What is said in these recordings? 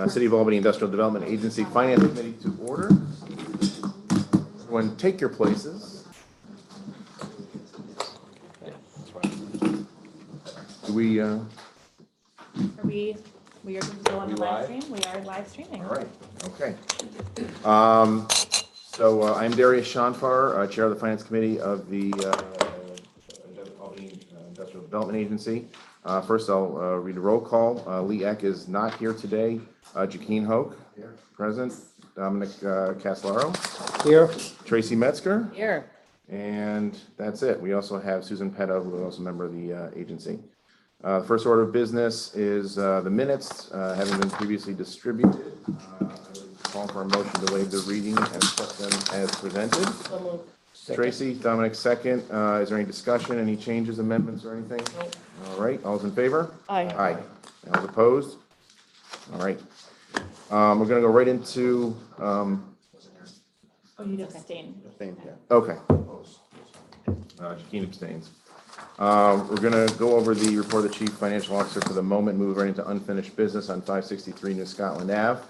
City of Albany Industrial Development Agency Finance Committee to order. Everyone take your places. Do we We are going to go on the live stream. We are live streaming. All right. Okay. I'm Darius Shanfar, Chair of the Finance Committee of the Albany Industrial Development Agency. First, I'll read a roll call. Lee Eck is not here today. Jaqueen Hoke, present. Dominic Caslaro. Here. Tracy Metzger. Here. And that's it. We also have Susan Petto, who is also a member of the agency. The first order of business is the minutes having been previously distributed. I would call for a motion to waive the reading and accept them as presented. Tracy, Dominic, second. Is there any discussion, any changes, amendments, or anything? Nope. All right. All's in favor? Aye. Aye. All's opposed? All right. We're going to go right into. Oh, you abstain. Okay. Jaqueen abstains. We're going to go over the report of the Chief Financial Officer for the moment, move right into unfinished business on 563 New Scotland Ave.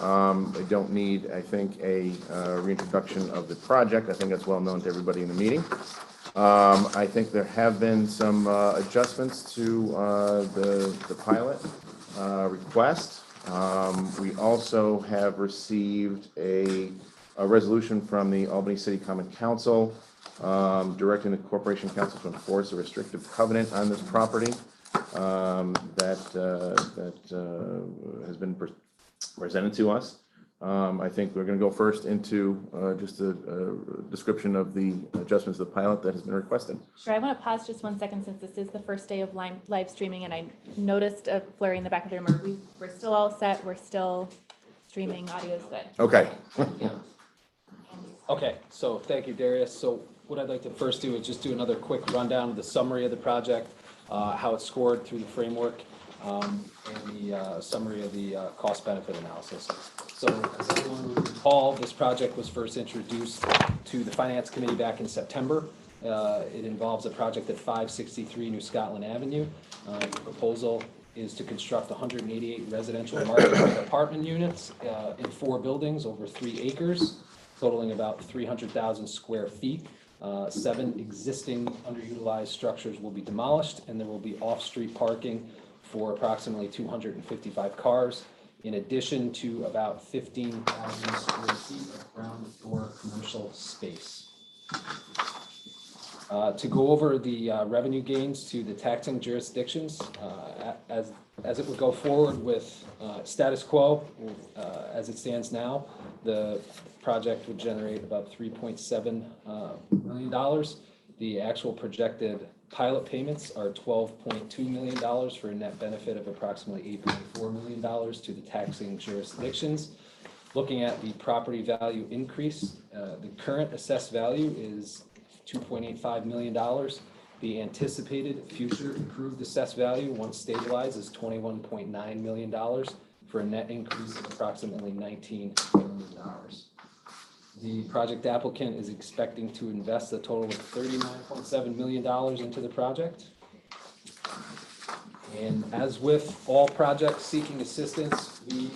I don't need, I think, a reintroduction of the project. I think that's well known to everybody in the meeting. I think there have been some adjustments to the pilot request. We also have received a resolution from the Albany City Common Council directing the Corporation Council to enforce a restrictive covenant on this property that has been presented to us. I think we're going to go first into just a description of the adjustments of the pilot that has been requested. Sure. I want to pause just 1 second since this is the first day of live streaming, and I noticed a flurry in the back of the room. We're still all set. We're still streaming. Audio is good. Okay. Okay. So thank you, Darius. So what I'd like to first do is just do another quick rundown of the summary of the project, how it scored through the framework, and the summary of the cost-benefit analysis. So as everyone will recall, this project was first introduced to the Finance Committee back in September. It involves a project at 563 New Scotland Avenue. The proposal is to construct 188 residential market apartment units in 4 buildings over 3 acres, totaling about 300,000 square feet. 7 existing underutilized structures will be demolished, and there will be off-street parking for approximately 255 cars, in addition to about 15,000 square feet of ground floor commercial space. To go over the revenue gains to the taxing jurisdictions, as it would go forward with status quo, as it stands now, the project would generate about $3.7 million. The actual projected pilot payments are $12.2 million for a net benefit of approximately $8.4 million to the taxing jurisdictions. Looking at the property value increase, the current assessed value is $2.85 million. The anticipated future improved assessed value, once stabilized, is $21.9 million for a net increase of approximately $19 million. The project applicant is expecting to invest a total of $39.7 million into the project. And as with all projects seeking assistance, we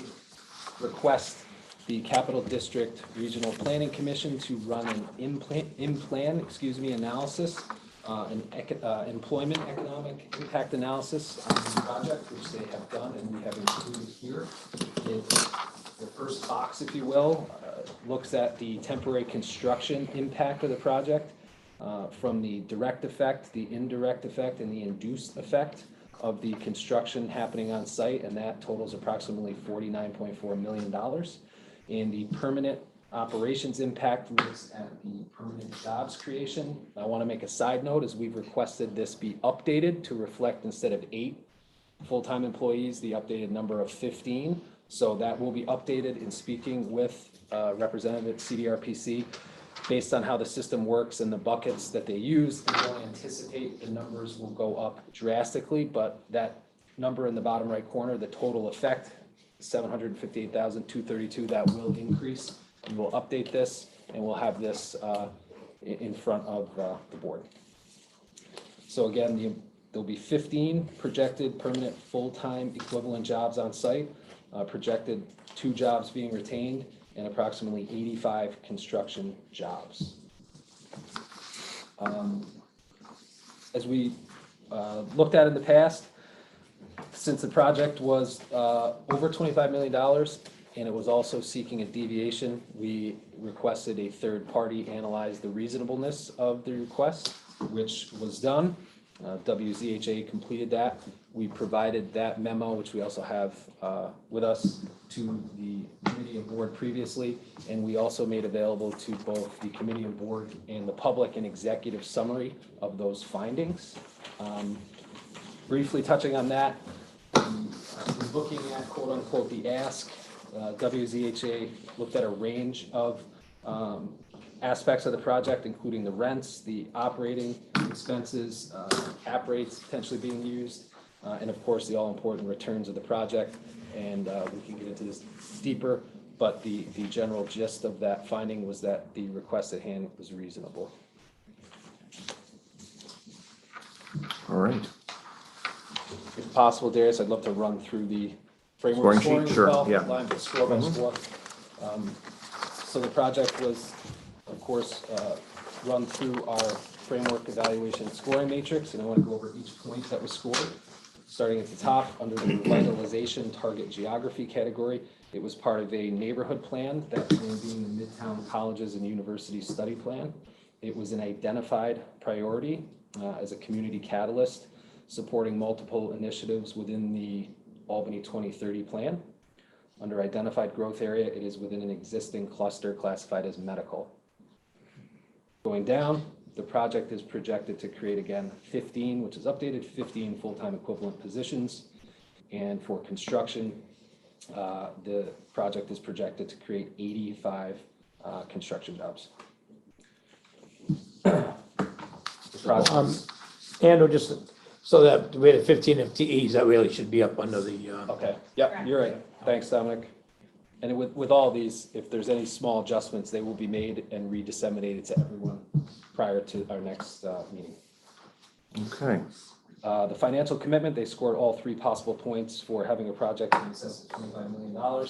request the Capital District Regional Planning Commission to run an in-plan analysis, an employment economic impact analysis on the project, which they have done and we have included here. The first box, if you will, looks at the temporary construction impact of the project from the direct effect, the indirect effect, and the induced effect of the construction happening on site, and that totals approximately $49.4 million. And the permanent operations impact looks at the permanent jobs creation. I want to make a side note, as we've requested this be updated to reflect, instead of 8 full-time employees, the updated number of 15. So that will be updated in speaking with Representative at CDRPC based on how the system works and the buckets that they use. We don't anticipate the numbers will go up drastically, but that number in the bottom right corner, the total effect, 758,232, that will increase. And we'll update this, and we'll have this in front of the board. So again, there'll be 15 projected permanent full-time equivalent jobs on site. projected 2 jobs being retained and approximately 85 construction jobs. As we looked at in the past, since the project was over $25 million and it was also seeking a deviation, we requested a third party analyze the reasonableness of the request, which was done. WZHA completed that. We provided that memo, which we also have with us, to the committee and board previously, and we also made available to both the committee and board and the public an executive summary of those findings. Briefly touching on that, looking at quote unquote the ask, WZHA looked at a range of aspects of the project, including the rents, the operating expenses, cap rates potentially being used, and of course the all-important returns of the project. And we can get into this deeper, but the general gist of that finding was that the request at hand was reasonable. All right. If possible, Darius, I'd love to run through the framework Scoring sheet, as sure, well, yeah. line by score by score. So the project was, of course, run through our framework evaluation and scoring matrix, and I want to go over each point that was scored. Starting at the top, under the revitalization target geography category, it was part of a neighborhood plan that being the Midtown Colleges and Universities study plan. It was an identified priority as a community catalyst, supporting multiple initiatives within the Albany 2030 plan. Under identified growth area, it is within an existing cluster classified as medical. Going down, the project is projected to create, again, 15, which is updated, 15 full-time equivalent positions. And for construction, the project is projected to create 85 construction jobs. And just so that we had 15 FTEs, that really should be up under the, Okay, yep, you're right. Thanks, Dominic. And with all these, if there's any small adjustments, they will be made and re-disseminated to everyone prior to our next meeting. Okay. The financial commitment, they scored all 3 possible points for having a project in excess of $25 million.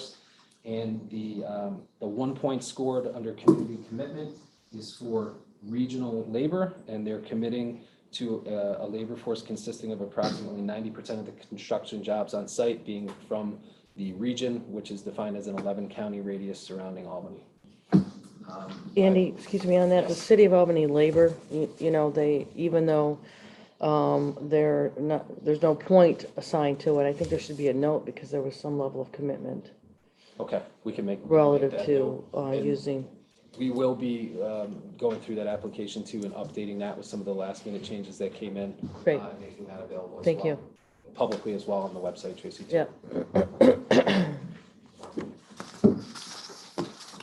And the 1 point scored under community commitment is for regional labor, and they're committing to a labor force consisting of approximately 90% of the construction jobs on site being from the region, which is defined as an 11-county radius surrounding Albany. Andy, excuse me on that, the City of Albany labor, you know, they, even though there's no point assigned to it, I think there should be a note because there was some level of commitment Okay, we can make relative that to note. And using. we will be going through that application too and updating that with some of the last minute changes that came in. Great. And making that available as Thank well. you. Publicly as well on the website, Tracy. Too. Yeah.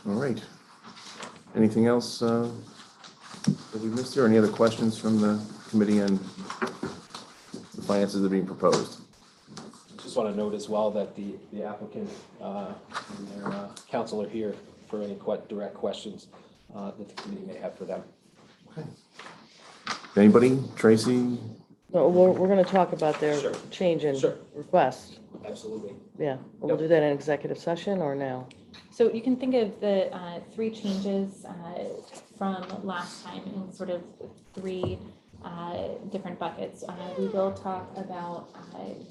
All right. Anything else that we missed here? Any other questions from the committee on the finances that are being proposed? Just want to note as well that the applicant and their counsel are here for any direct questions that the committee may have for them. Okay. Anybody? Tracy? No, we're going to talk about their Sure. change in Sure. request. Absolutely. Yeah, we'll do that in executive session or now? So you can think of the 3 changes from last time in sort of 3 different buckets. We will talk about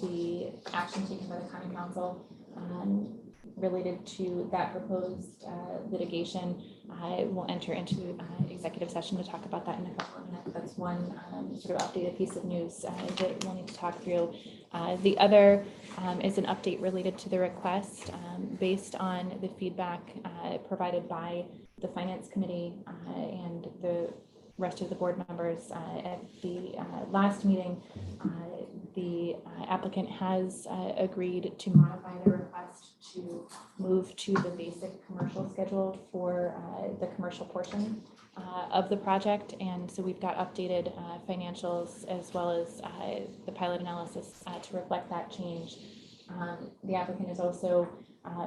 the action taken by the county council related to that proposed litigation. We'll enter into executive session to talk about that in a couple of minutes. That's one sort of updated piece of news that we'll need to talk through. The other is an update related to the request based on the feedback provided by the Finance Committee and the rest of the board members at the last meeting. The applicant has agreed to modify the request to move to the basic commercial schedule for the commercial portion of the project. And so we've got updated financials as well as the pilot analysis to reflect that change. The applicant has also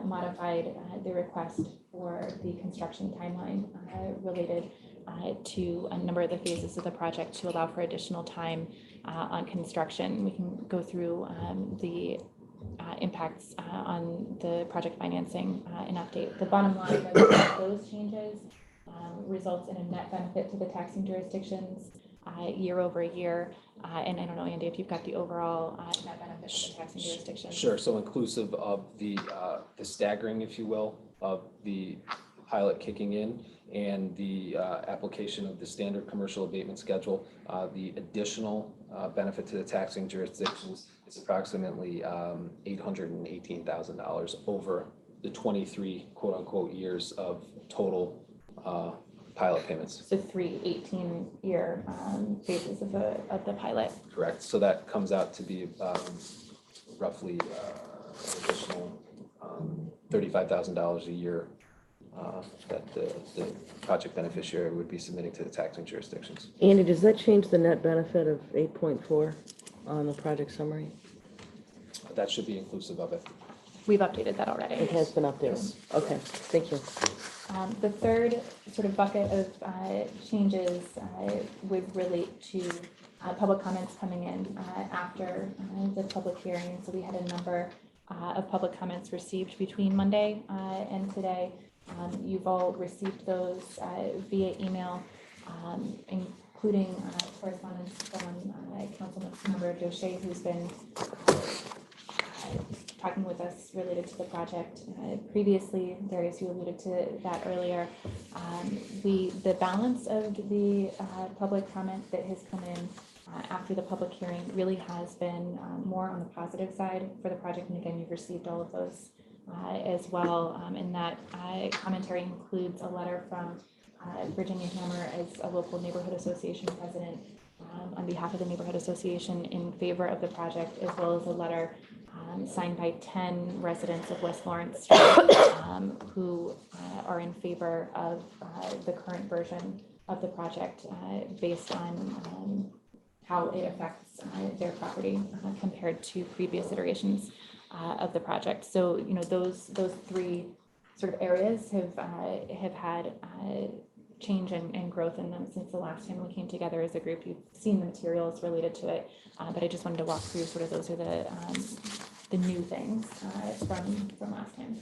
modified the request for the construction timeline related to a number of the phases of the project to allow for additional time on construction. We can go through the impacts on the project financing and update. The bottom line of those changes results in a net benefit to the taxing jurisdictions year over year. And I don't know, Andy, if you've got the overall net benefit to the taxing jurisdictions. Sure, so inclusive of the staggering, if you will, of the pilot kicking in and the application of the standard commercial abatement schedule, the additional benefit to the taxing jurisdictions is approximately $818,000 over the 23 quote-unquote years of total pilot payments. So 3 18-year phases of the pilot. Correct. So that comes out to be roughly an additional $35,000 a year that the project beneficiary would be submitting to the taxing jurisdictions. Andy, does that change the net benefit of 8.4 on the project summary? That should be inclusive of it. We've updated that already. It has been updated. Yes. Okay, thank you. The third sort of bucket of changes would relate to public comments coming in after the public hearing. So we had a number of public comments received between Monday and today. You've all received those via email, including correspondence from Councilmember Doche, who's been talking with us related to the project previously. Darius, you alluded to that earlier. The balance of the public comment that has come in after the public hearing really has been more on the positive side for the project. And again, you've received all of those as well. And that commentary includes a letter from Virginia Hammer as a local neighborhood association president on behalf of the neighborhood association in favor of the project, as well as a letter signed by 10 residents of West Lawrence Street who are in favor of the current version of the project based on how it affects their property compared to previous iterations of the project. So, you know, those three sort of areas have had change and growth in them since the last time we came together as a group. You've seen the materials related to it, but I just wanted to walk through sort of those are the new things from last time.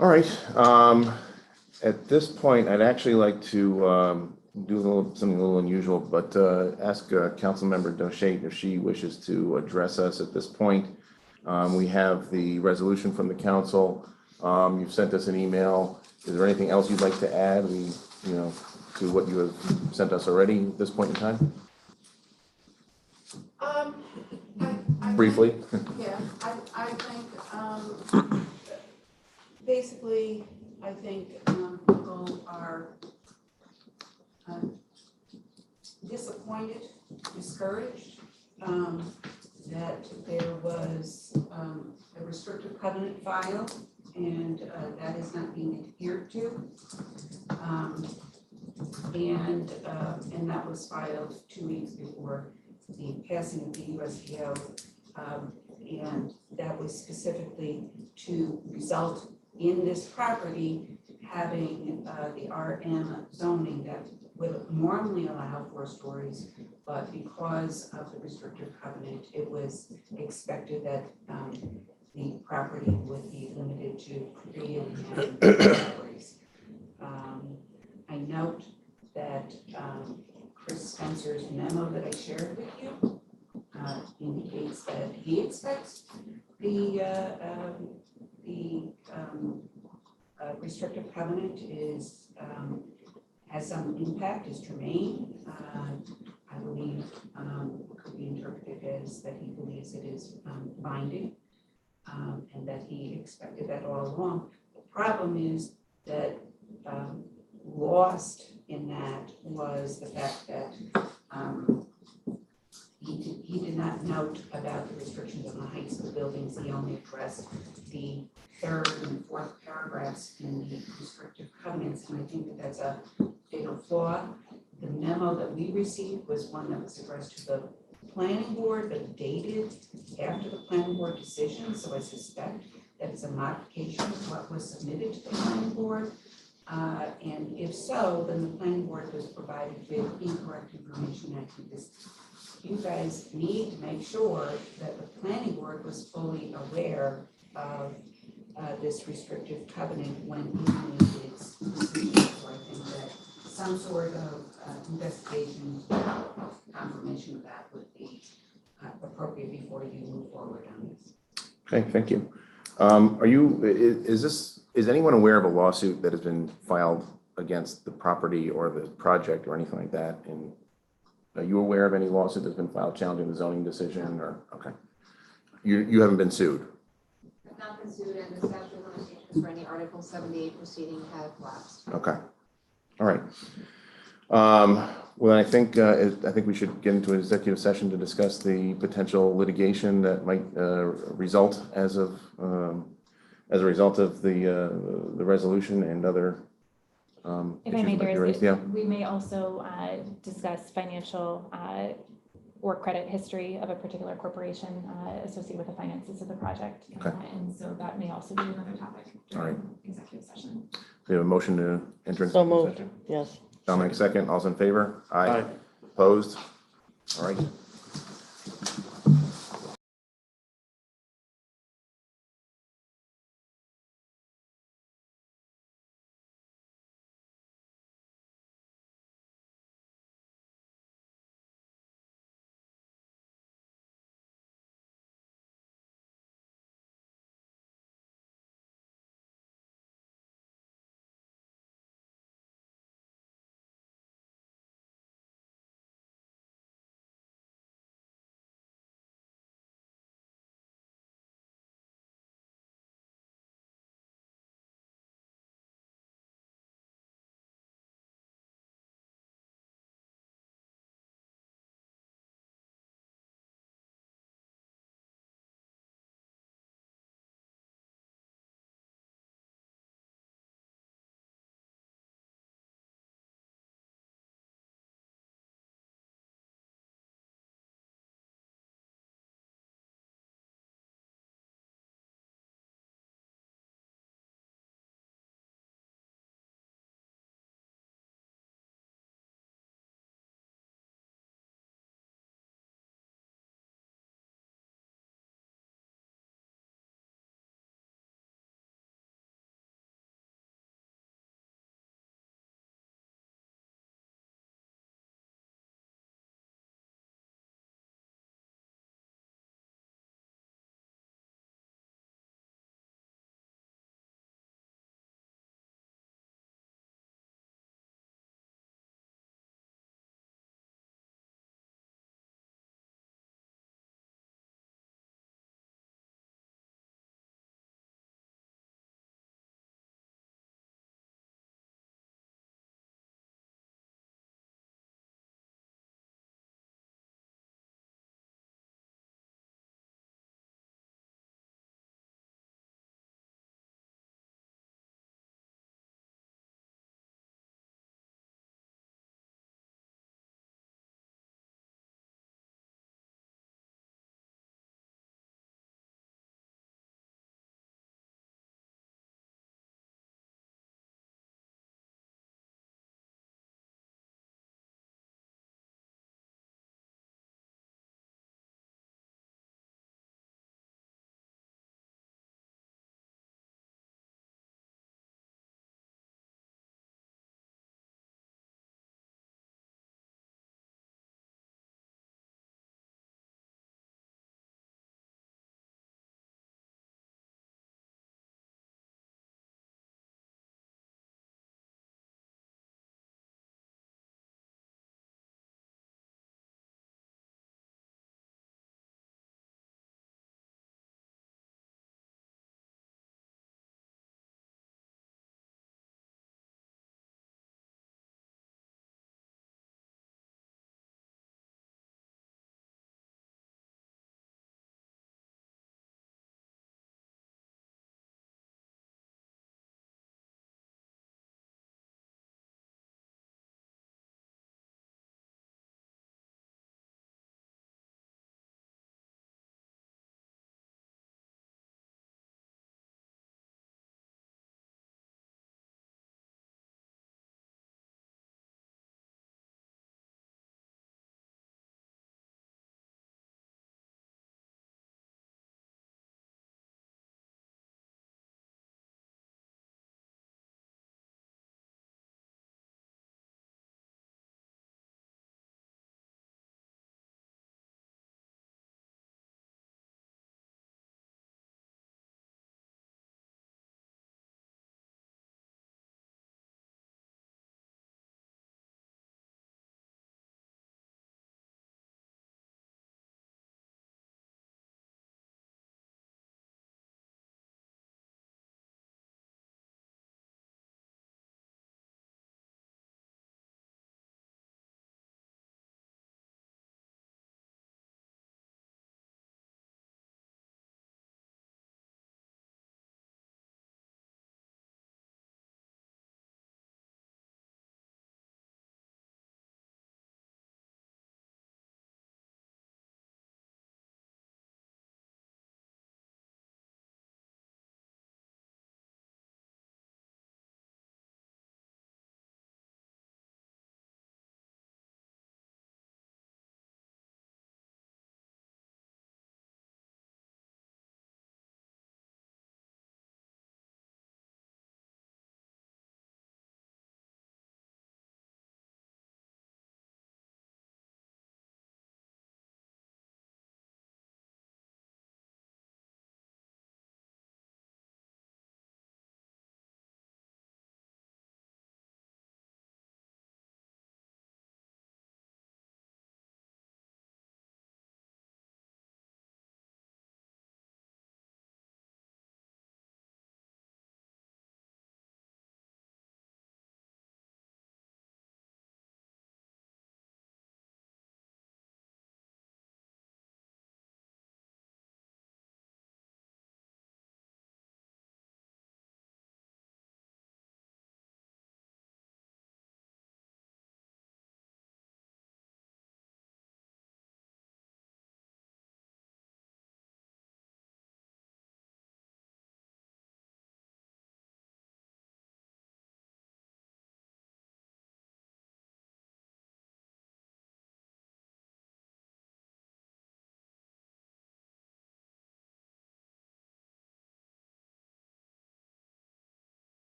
All right. At this point, I'd actually like to do something a little unusual, but ask Councilmember Doche if she wishes to address us at this point. We have the resolution from the council. You've sent us an email. Is there anything else you'd like to add, to what you have sent us already at this point in time? Briefly. Yeah, I think, basically, I think people are disappointed, discouraged, that there was a restrictive covenant filed, and that is not being adhered to. And that was filed 2 weeks before the passing of the USPO, and that was specifically to result in this property having the RM zoning that would normally allow 4 stories, but because of the restrictive covenant, it was expected that the property would be limited to 3 and 4 stories. I note that Chris Spencer's memo that I shared with you indicates that he expects the restrictive covenant is has some impact, is germane. I believe could be interpreted as that he believes it is binding, and that he expected that all along. The problem is that lost in that was the fact that he did not note about the restrictions on the heights of the buildings. He only addressed the 3rd and 4th paragraphs in the restrictive covenants, and I think that that's a fatal flaw. The memo that we received was one that was addressed to the planning board, but dated after the planning board decision, so I suspect that it's a modification of what was submitted to the planning board. And if so, then the planning board was provided with incorrect information. I think this you guys need to make sure that the planning board was fully aware of this restrictive covenant when it made its decision. So I think that some sort of investigation, confirmation of that would be appropriate before you move forward on this. Okay, thank you. Is anyone aware of a lawsuit that has been filed against the property or the project or anything like that? And are you aware of any lawsuit that's been filed challenging the zoning decision or, okay. You haven't been sued? Have not been sued, and the statute of limitations for any Article 78 proceeding have lapsed. Okay, all right. Well, I think we should get into an executive session to discuss the potential litigation that might result as a result of the resolution and other If I may, issues that might be there raised. is, Yeah, we may also discuss financial or credit history of a particular corporation associated with the finances of the project. Okay. And so that may also be another topic during executive session. we have a motion to enter into So executive moved, session. yes. Dominic, second. All's in favor? Aye. Opposed? All right.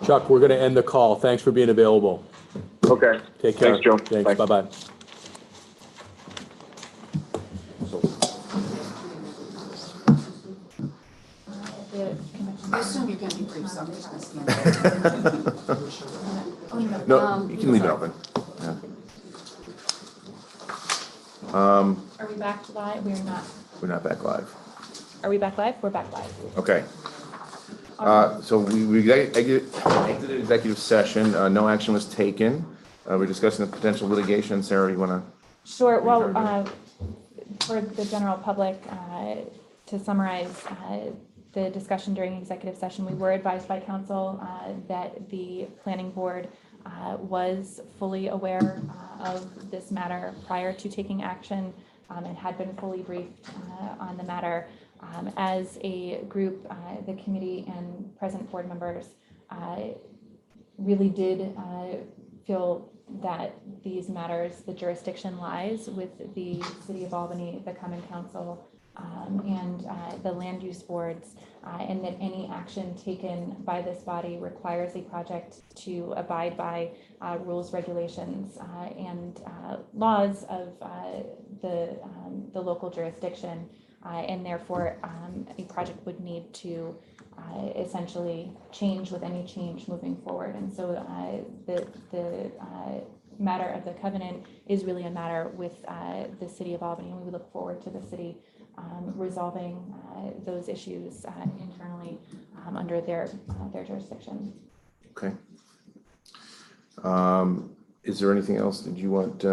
Chuck, we're going to end the call. Thanks for being available. Okay. Take care. Thanks, Joe. Thanks. Bye. Bye-bye. The convention. I assume you're gonna be brief, so I'm just gonna stand. No, you can leave it open. Yeah. Are we back live? We're not. We're not back live. Are we back live? We're back live. Okay. So we exited executive session. No action was taken. We're discussing the potential litigation. Sarah, you want to? Sure. Well, for the general public, to summarize the discussion during executive session, we were advised by counsel that the planning board was fully aware of this matter prior to taking action and had been fully briefed on the matter. As a group, the committee and present board members really did feel that these matters, the jurisdiction lies with the City of Albany, the Common Council, and the land use boards, and that any action taken by this body requires a project to abide by rules, regulations, and laws of the local jurisdiction, and therefore a project would need to essentially change with any change moving forward. And so the matter of the covenant is really a matter with the City of Albany, and we look forward to the city resolving those issues internally under their jurisdiction. Okay. Is there anything else? Did you want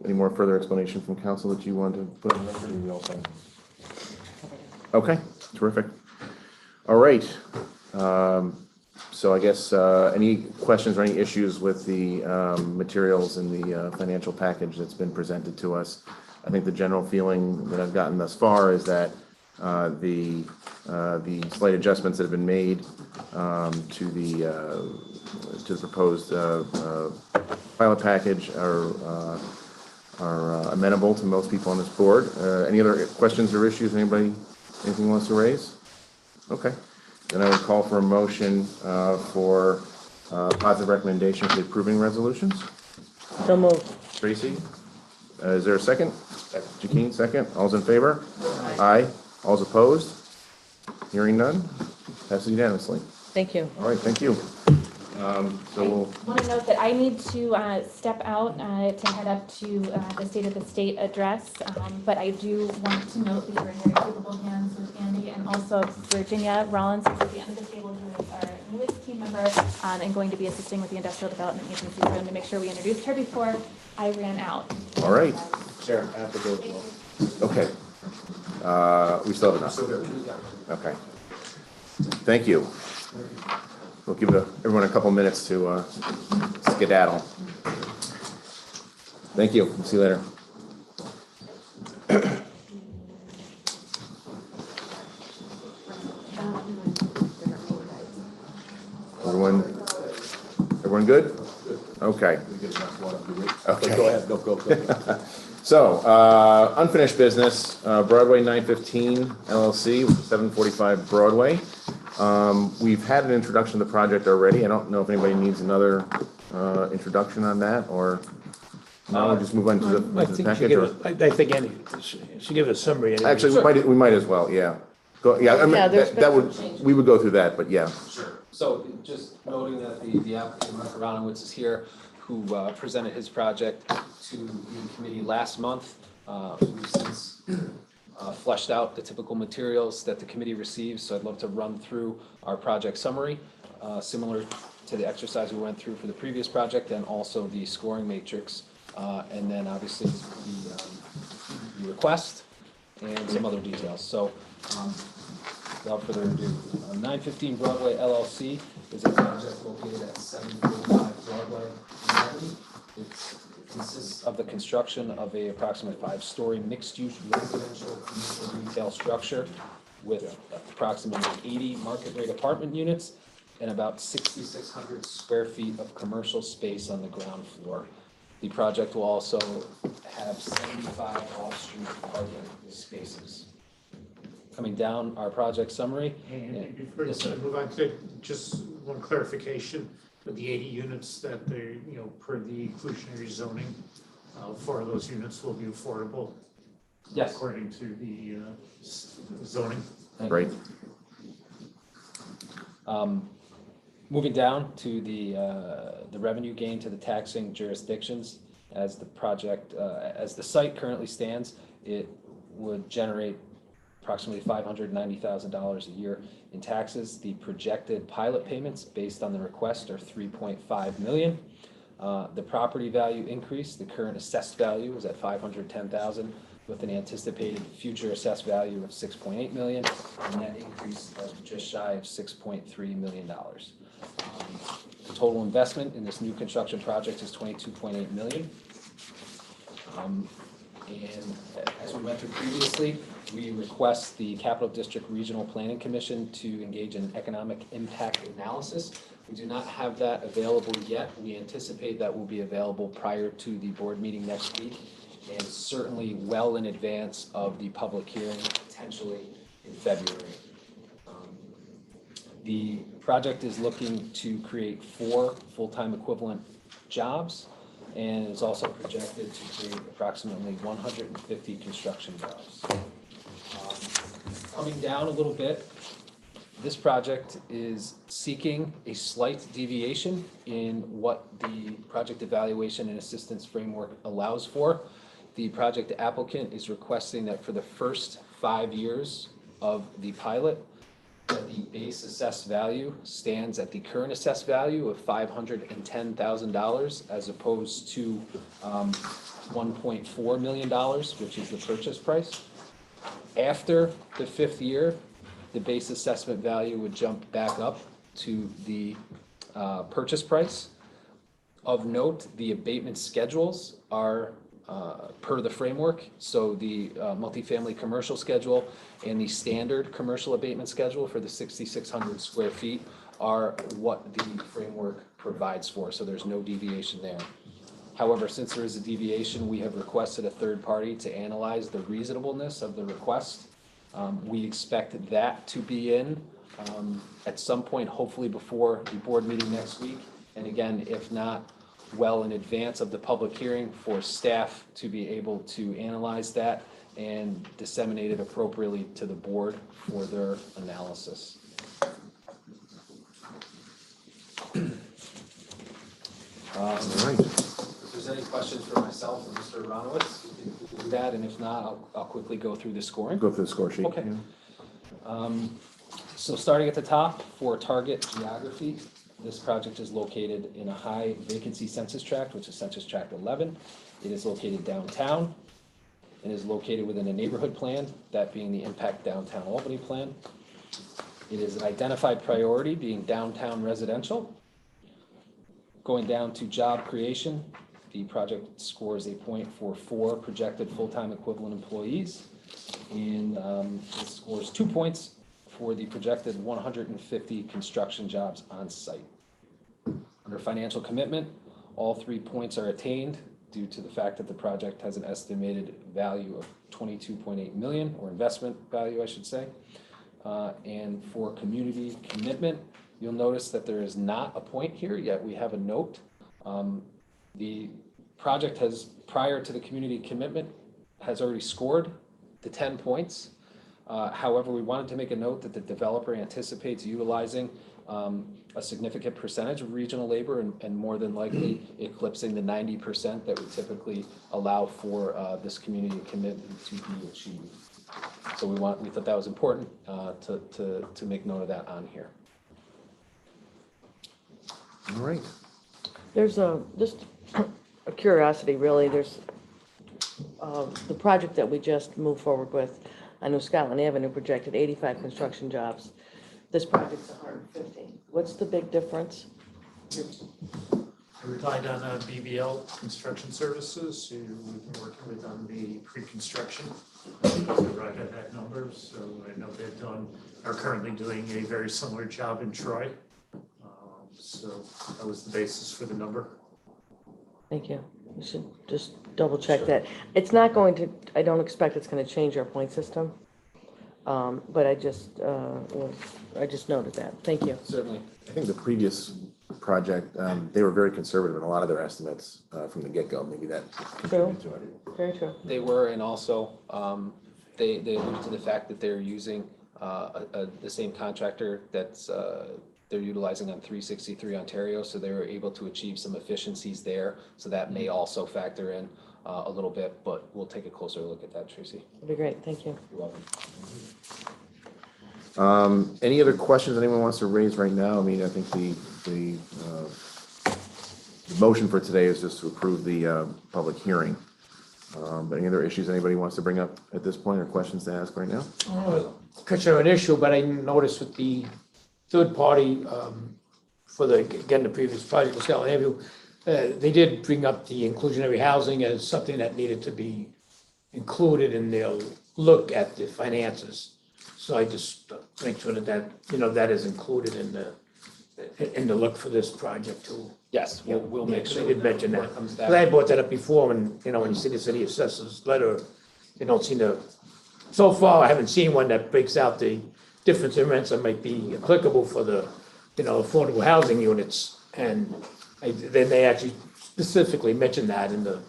any more further explanation from council that you want to put on the record? Or you all set? Okay, terrific. All right. So I guess any questions or any issues with the materials in the financial package that's been presented to us? I think the general feeling that I've gotten thus far is that the slight adjustments that have been made to the proposed pilot package are amenable to most people on this board. Any other questions or issues? Anybody, anything wants to raise? Okay. Then I would call for a motion for positive recommendation for the approving resolutions. So moved. Tracy, is there a second? Jaqueen, second. All's in favor? Aye. All's opposed? Hearing none? Passes unanimously. Thank you. All right, thank you. So we'll. I want to note that I need to step out to head up to the State of the State address, but I do want to note that you're in very capable hands with Andy and also Virginia Rollins, who's at the end of the table, who is our newest team member and going to be assisting with the Industrial Development Agency. So I'm going to make sure we introduced her before I ran out. All right. Sarah, I have to go as well. Okay. We still have enough. Okay. Thank you. We'll give everyone a couple minutes to skedaddle. Thank you. See you later. Everyone good? Okay. Okay. Go ahead. Go. So, unfinished business, Broadway 915 LLC, 745 Broadway. We've had an introduction to the project already. I don't know if anybody needs another introduction on that, or no, we'll just move on to I the think package. I think Andy should give a summary. Anyway. Actually, we might as well, yeah. Yeah, I mean, Yeah, there's that would, we would go through that, but yeah. Sure. So just noting that the applicant, Mark Aronowitz, is here, who presented his project to the committee last month. We've since fleshed out the typical materials that the committee receives, so I'd love to run through our project summary, similar to the exercise we went through for the previous project, and also the scoring matrix, and then obviously the request and some other details. So without further ado, 915 Broadway LLC is a project located at 745 Broadway in Albany. It consists of the construction of a approximate 5-story mixed-use residential commercial retail structure with approximately 80 market-rate apartment units and about 6,600 square feet of commercial space on the ground floor. The project will also have 75 off-street parking spaces. Coming down our project summary. Before you move on to just one clarification, with the 80 units that they, per the inclusionary zoning, 4 of those units will be affordable Yes. according to the zoning. Right. Moving down to the revenue gain to the taxing jurisdictions, as the project, as the site currently stands, it would generate approximately $590,000 a year in taxes. The projected pilot payments based on the request are $3.5 million. The property value increase, the current assessed value is at $510,000 with an anticipated future assessed value of $6.8 million, and that increase of just shy of $6.3 million. The total investment in this new construction project is $22.8 million. And as we went through previously, we request the Capital District Regional Planning Commission to engage in economic impact analysis. We do not have that available yet. We anticipate that will be available prior to the board meeting next week, and certainly well in advance of the public hearing, potentially in February. The project is looking to create 4 full-time equivalent jobs, and is also projected to create approximately 150 construction jobs. Coming down a little bit, this project is seeking a slight deviation in what the project evaluation and assistance framework allows for. The project applicant is requesting that for the first 5 years of the pilot, that the base assessed value stands at the current assessed value of $510,000 as opposed to $1.4 million, which is the purchase price. After the 5th year, the base assessment value would jump back up to the purchase price. Of note, the abatement schedules are per the framework, so the multifamily commercial schedule and the standard commercial abatement schedule for the 6,600 square feet are what the framework provides for, so there's no deviation there. However, since there is a deviation, we have requested a third party to analyze the reasonableness of the request. We expect that to be in at some point, hopefully before the board meeting next week, and again, if not, well in advance of the public hearing for staff to be able to analyze that and disseminate it appropriately to the board for their analysis. If there's any questions for myself or Mr. Aronowitz, we can do that, and if not, I'll quickly go through the scoring. Go through the score sheet. Okay. Yeah. So starting at the top, for target geography, this project is located in a high vacancy census tract, which is Census Tract 11. It is located downtown. It is located within a neighborhood plan, that being the Impact Downtown Albany Plan. It is an identified priority, being downtown residential. Going down to job creation, the project scores a point for 4 projected full-time equivalent employees, and it scores 2 points for the projected 150 construction jobs on site. Under financial commitment, all 3 points are attained due to the fact that the project has an estimated value of $22.8 million, or investment value, I should say. And for community commitment, you'll notice that there is not a point here, yet we have a note. The project has, prior to the community commitment, has already scored the 10 points. However, we wanted to make a note that the developer anticipates utilizing a significant percentage of regional labor, and more than likely eclipsing the 90% that we typically allow for this community commitment to be achieved. So we thought that was important to make note of that on here. All right. There's just a curiosity, really. There's the project that we just moved forward with on New Scotland Avenue projected 85 construction jobs. This project's 150. What's the big difference? We relied on BBL Construction Services, who we've been working with on the pre-construction to arrive at that number. So I know are currently doing a very similar job in Troy. So that was the basis for the number. Thank you. We should just double check that. It's not going to, I don't expect it's going to change our point system. But I just noted that. Thank you. Certainly. I think the previous project, they were very conservative in a lot of their estimates from the get-go. Maybe that contributed to it. Very true. They were, and also, they alluded to the fact that they're using, the same contractor that's, they're utilizing on 363 Ontario, so they were able to achieve some efficiencies there. So that may also factor in a little bit, but we'll take a closer look at that, Tracy. That'd be great. Thank you. You're welcome. Any other questions anyone wants to raise right now? I mean, I think the motion for today is just to approve the public hearing. But any other issues anybody wants to bring up at this point or questions to ask right now? An issue, but I noticed with the third party, for the previous project, the Scotland Avenue, they did bring up the inclusionary housing as something that needed to be included in their look at the finances. So I just make sure that, that is included in the look for this project too. Yes, we'll make sure. They did mention that. Comes Because I back. brought that up before, and, when you see the city assessors letter, they don't seem to, so far, I haven't seen one that breaks out the difference in rents that might be applicable for the, affordable housing units. And then they actually specifically mentioned that in the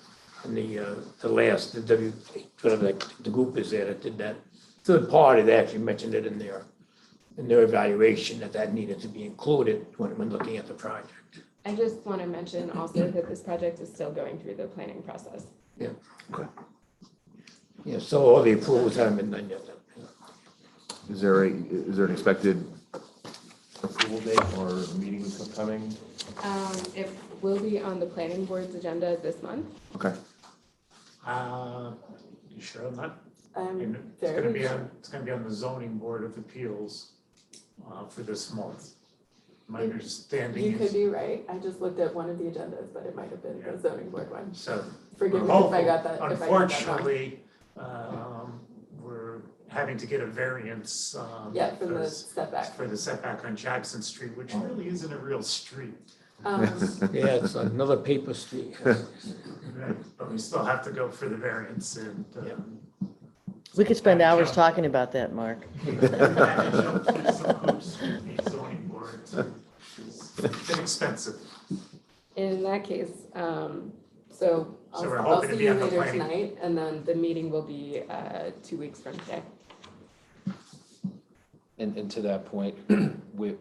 last, whatever the group is there that did that. Third party, they actually mentioned it in their evaluation that needed to be included when looking at the project. I just want to mention also that this project is still going through the planning process. Yeah. Okay. Yeah, so all the approvals haven't been done yet. Is there an expected approval date or meeting coming? It will be on the planning board's agenda this month. Okay. You sure on that? And it's gonna be on the zoning board of appeals for this month. My understanding You could is, be right. I just looked at one of the agendas, but it might have been the zoning board one. so. Forgive me we're if I got that. hopeful. if I got that wrong. Unfortunately, we're having to get a variance. Yeah, from the because- setback. For the setback on Jackson Street, which really isn't a real street. Yeah, it's another paper street. But we still have to go for the variance and. We could spend hours talking about that, Mark. Zoning board, it's inexpensive. In that case, So we're I'll hoping to see be you on the later planning. tonight, and then the meeting will be 2 weeks from today. And to that point,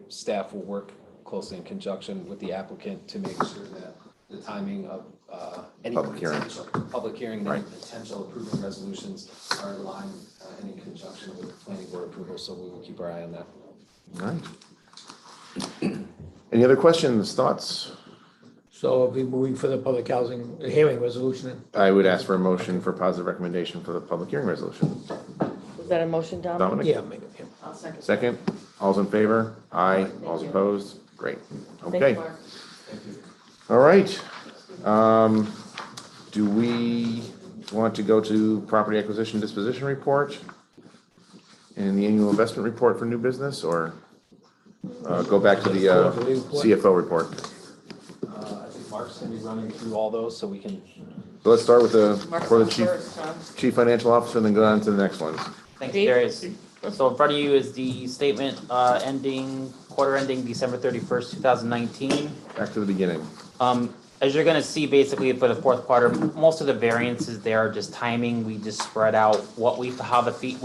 staff will work closely in conjunction with the applicant to make sure that the timing of any Public hearing. public hearing and any Right. potential approving resolutions are aligned and in conjunction with planning board approval, so we will keep our eye on that. All right. Any other questions, thoughts? So are we moving for the public housing hearing resolution? I would ask for a motion for positive recommendation for the public hearing resolution. Was that a motion, Dominic? Dominic? Yeah, make it, yeah. I'll second. Second, all's in favor? Aye. All's opposed? Great. Okay. All right. Do we want to go to property acquisition disposition report and the annual investment report for new business, or go back to the CFO report? I think Mark's gonna be running through all those, so we can. So let's start with Mark's for the on chief first, huh? chief financial officer, and then go on to the next ones. Thanks, Chief? Darius. So in front of you is the statement quarter ending December 31st, 2019. Back to the beginning. As you're gonna see, basically for the fourth quarter, most of the variances there are just timing. We just spread out what we thought the fees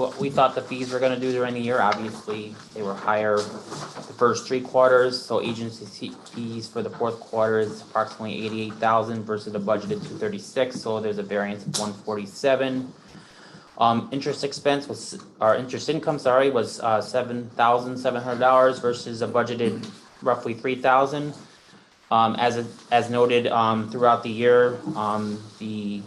were gonna do during the year. Obviously, they were higher the first 3 quarters, so agency fees for the fourth quarter is approximately 88,000 versus the budgeted 236, so there's a variance of 147. Interest income, was $7,700 versus a budgeted roughly 3,000. As noted, throughout the year, the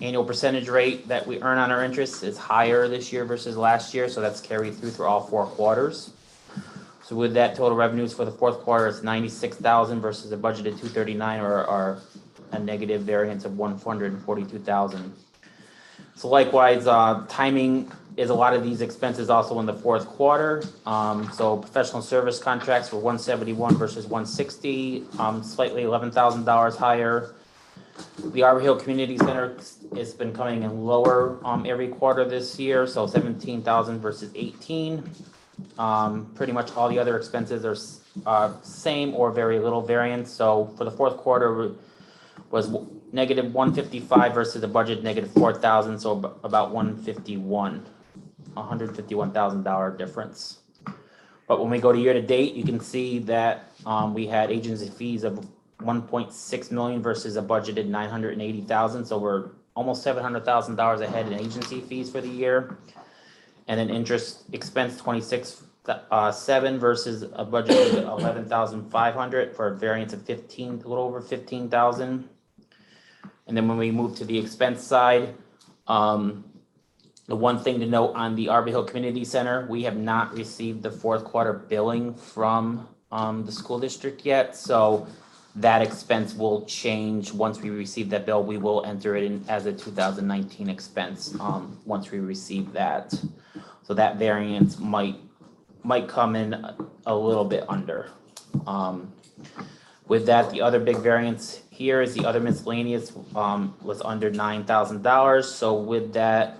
annual percentage rate that we earn on our interest is higher this year versus last year, so that's carried through all 4 quarters. So with that, total revenues for the fourth quarter is 96,000 versus a budgeted 239, or a negative variance of 142,000. So likewise, timing is a lot of these expenses also in the fourth quarter. So professional service contracts were 171 versus 160, slightly $11,000 higher. The Arbor Hill Community Center, it's been coming in lower, every quarter this year, so 17,000 versus 18. Pretty much all the other expenses are, same or very little variance, so for the fourth quarter was negative 155 versus the budget negative 4,000, so about 151, $151,000 difference. But when we go to year to date, you can see that, we had agency fees of 1.6 million versus a budgeted 980,000, so we're almost $700,000 ahead in agency fees for the year. And then interest expense 26.7 versus a budget of 11,500 for a variance of a little over 15,000. And then when we move to the expense side, the one thing to note on the Arbor Hill Community Center, we have not received the fourth quarter billing from the school district yet, so that expense will change once we receive that bill. We will enter it in as a 2019 expense once we receive that. So that variance might come in a little bit under. With that, the other big variance here is the other miscellaneous was under $9,000. So with that,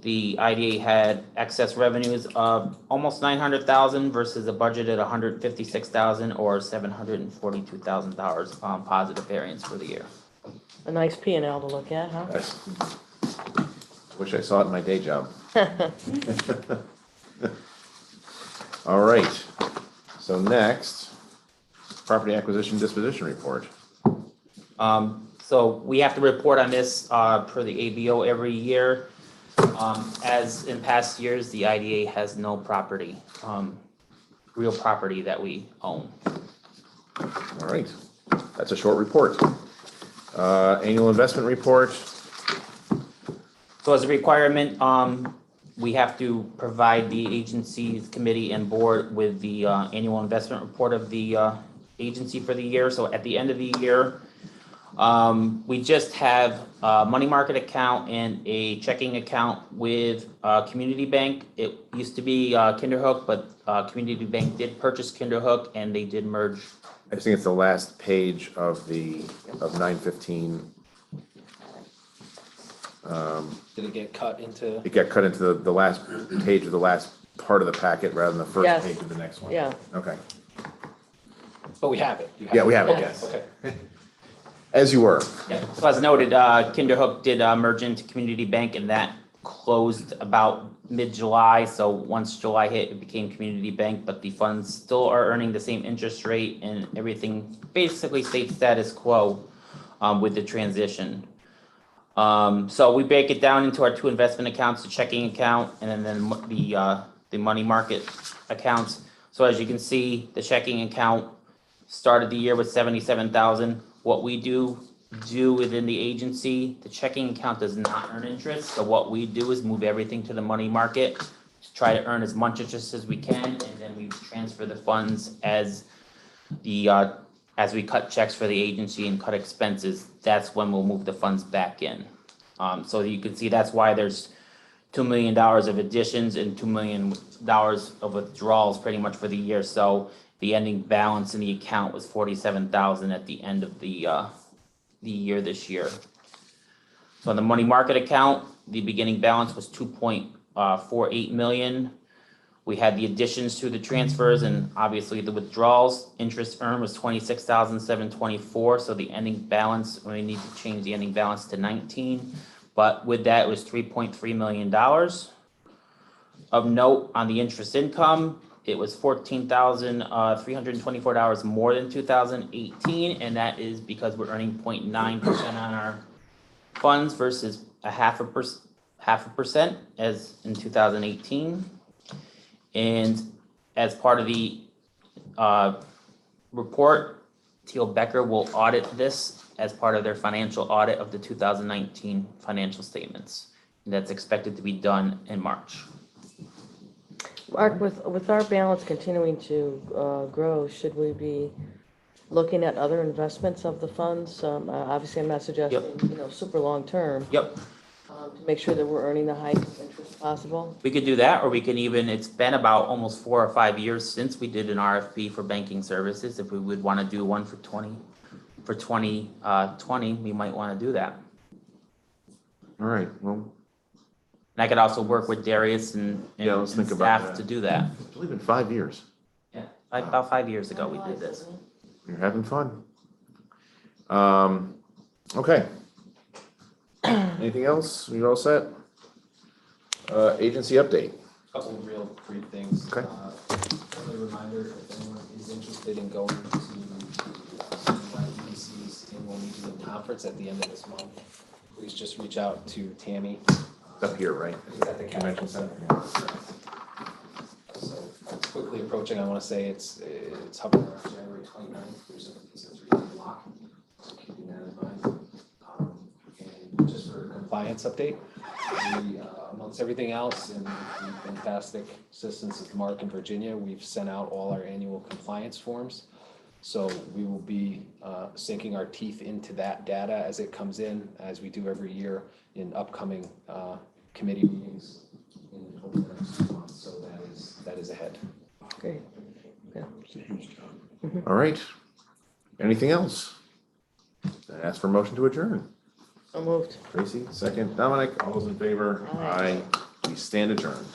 the IDA had excess revenues of almost 900,000 versus a budget at 156,000 or $742,000 positive variance for the year. A nice P and L to look at, huh? Nice. Wish I saw it in my day job. All right, so next, property acquisition disposition report. So we have to report on this per the ABO every year. As in past years, the IDA has no property, real property that we own. All right, that's a short report. Annual investment report. So as a requirement, we have to provide the agency's committee and board with the annual investment report of the agency for the year. So at the end of the year, we just have a money market account and a checking account with Community Bank. It used to be Kinderhook, but Community Bank did purchase Kinderhook and they did merge. I think it's the last page of 915. Did it get cut into? It got cut into the last page of the last part of the packet rather than the first Yes. page of the next one. Yeah. Okay. But we have it. You Yeah, we have it, Okay, yes. Okay. As you were. Yeah. So as noted, Kinderhook did merge into Community Bank and that closed about mid-July. So once July hit, it became Community Bank, but the funds still are earning the same interest rate and everything basically stays status quo with the transition. So we break it down into our two investment accounts, the checking account and then the money market accounts. So as you can see, the checking account started the year with 77,000. What we do within the agency, the checking account does not earn interest. So what we do is move everything to the money market to try to earn as much interest as we can, and then we transfer the funds as we cut checks for the agency and cut expenses. That's when we'll move the funds back in. So you can see that's why there's $2 million of additions and $2 million of withdrawals pretty much for the year. So the ending balance in the account was 47,000 at the end of the year this year. So on the money market account, the beginning balance was 2.48 million. We had the additions to the transfers and obviously the withdrawals. Interest earned was 26,724. So the ending balance, we need to change the ending balance to 19. But with that, it was $3.3 million. Of note on the interest income, it was $14,324 more than 2018, and that is because we're earning 0.9% on our funds versus a half a percent as in 2018. And as part of the report, Teal Becker will audit this as part of their financial audit of the 2019 financial statements. And that's expected to be done in March. Mark, with our balance continuing to grow, should we be looking at other investments of the funds? Obviously, I'm not suggesting, super long term. Yep. To make sure that we're earning the highest interest possible. We could do that, or we can even, it's been about almost 4 or 5 years since we did an RFP for banking services, if we would want to do one for for 2020, we might want to do that. All right, well, And I could also work with Darius and Yeah, let's think about staff that. to do that. it's only been 5 years. Like about 5 years ago, we did this. You're having fun. Okay. Anything else? You're all set? Agency update. Couple of real brief things. Okay. Friendly reminder, if anyone is interested in going to CAIDA's annual meeting and conference at the end of this month, please just reach out to Tammy. It's up here, right? At the convention center. So it's quickly approaching, I want to say it's hovering around January 29th, there's a 3-day block, so keeping that in mind. And just for a compliance update, we, amongst everything else, and the fantastic assistance of Mark in Virginia, we've sent out all our annual compliance forms. So we will be sinking our teeth into that data as it comes in, as we do every year in upcoming committee meetings in over the next 2 months. So that is ahead. Great. All right. Anything else? Then ask for motion to adjourn. So moved. Tracy, second. Dominic, all those in favor? Aye. We stand adjourned.